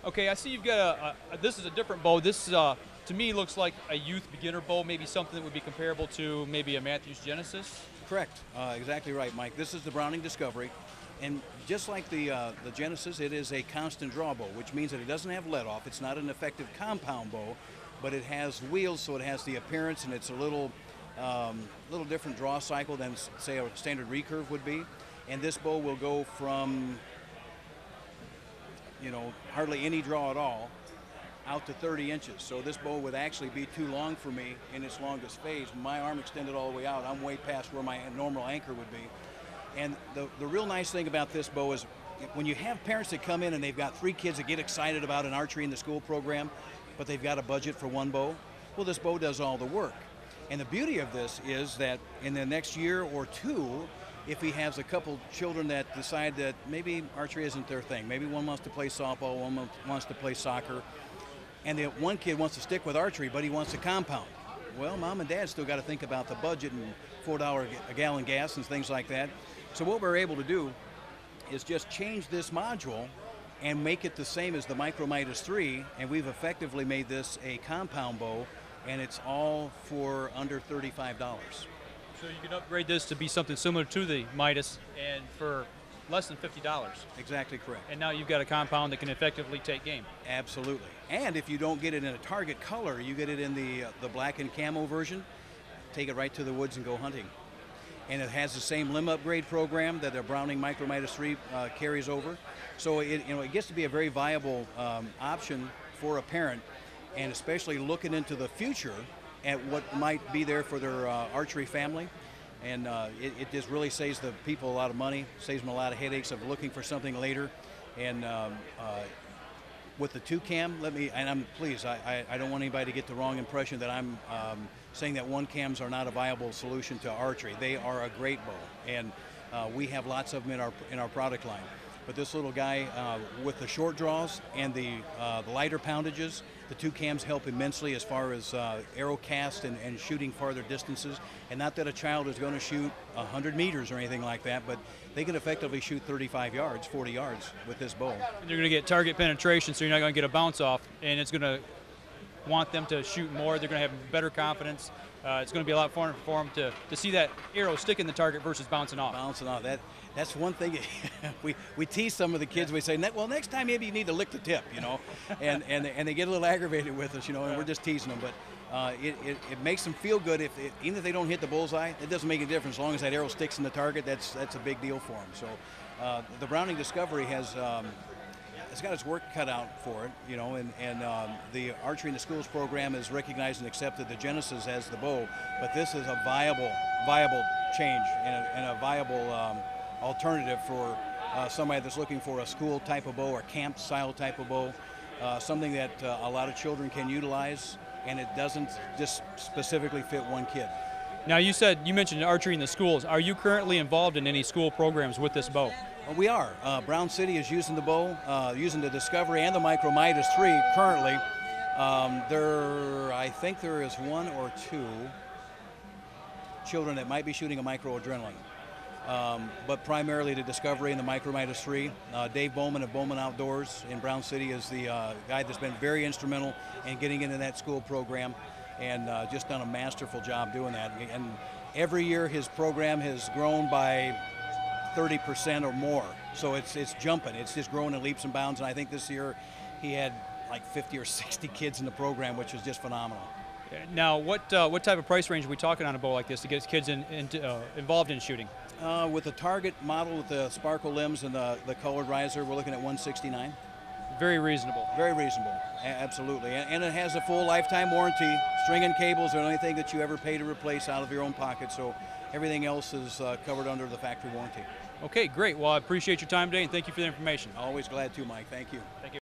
Okay, I see you've got this is a different bow. This is, to me, looks like a youth beginner bow, maybe something that would be comparable to maybe a Matthews Genesis. Correct. Exactly right, Mike. This is the Browning Discovery. And just like the Genesis, it is a constant draw bow, which means that it doesn't have let off. It's not an effective compound bow, but it has wheels, so it has the appearance, and it's a little different draw cycle than, say, a standard recurve would be. And this bow will go from, hardly any draw at all, out to 30 inches. So this bow would actually be too long for me in its longest phase. My arm extended all the way out. I'm way past where my normal anchor would be. And the real nice thing about this bow is when you have parents that come in and they've got 3 kids that get excited about an archery in the school program, but they've got a budget for one bow, well, this bow does all the work. And the beauty of this is that in the next year or two, if he has a couple children that decide that maybe archery isn't their thing, maybe one wants to play softball, one wants to play soccer, and the one kid wants to stick with archery, but he wants a compound. Well, mom and dad still got to think about the budget and $4 a gallon gas and things like that. So what we're able to do is just change this module and make it the same as the Micro Midas 3, and we've effectively made this a compound bow, and it's all for under $35. So you can upgrade this to be something similar to the Midas and for less than $50. Exactly correct. And now you've got a compound that can effectively take game. Absolutely. And if you don't get it in a target color, you get it in the black and camo version, take it right to the woods and go hunting. And it has the same limb upgrade program that a Browning Micro Midas 3 carries over. So it gets to be a very viable option for a parent, and especially looking into the future at what might be there for their archery family. And it just really saves the people a lot of money, saves them a lot of headaches of looking for something later. And with the 2-cam, please, I don't want anybody to get the wrong impression that I'm saying that 1-cams are not a viable solution to archery. They are a great bow, and we have lots of them in our product line. But this little guy with the short draws and the lighter poundages, the 2-cams help immensely as far as arrow cast and shooting farther distances. And not that a child is going to shoot 100 meters or anything like that, but they can effectively shoot 35 yards, 40 yards with this bow. And you're going to get target penetration, so you're not going to get a bounce off, and it's going to want them to shoot more. They're going to have better confidence. It's going to be a lot fun for them to see that arrow stick in the target versus bouncing off. Bouncing off. That's one thing we tease some of the kids. We say, well, next time maybe you need to lick the tip, and they get a little aggravated with us, and we're just teasing them. But it makes them feel good. Even if they don't hit the bullseye, it doesn't make a difference. As long as that arrow sticks in the target, that's a big deal for them. So the Browning Discovery it's got its work cut out for it, and the Archery in the Schools program has recognized and accepted the Genesis as the bow, but this is a viable change and a viable alternative for somebody that's looking for a school type of bow or camp style type of bow, something that a lot of children can utilize, and it doesn't just specifically fit one kid. Now you mentioned archery in the schools. Are you currently involved in any school programs with this bow? We are. Brown City is using the bow, using the Discovery and the Micro Midas 3 currently. I think there is 1 or 2 children that might be shooting a micro adrenaline. But primarily the Discovery and the Micro Midas 3. Dave Bowman of Bowman Outdoors in Brown City is the guy that's been very instrumental in getting into that school program, and just done a masterful job doing that. And every year his program has grown by 30% or more. So it's jumping. It's just growing in leaps and bounds. And I think this year he had like 50 or 60 kids in the program, which was just phenomenal. Now, what type of price range are we talking on a bow like this to get kids involved in shooting? With the Target model with the sparkle limbs and the colored riser, we're looking at $169. Very reasonable. Very reasonable, absolutely. And it has a full lifetime warranty. String and cables are the only thing that you ever pay to replace out of your own pocket, so everything else is covered under the factory warranty. Okay, great. Well, I appreciate your time today, and thank you for the information. Always glad to, Mike. Thank you. Thank you.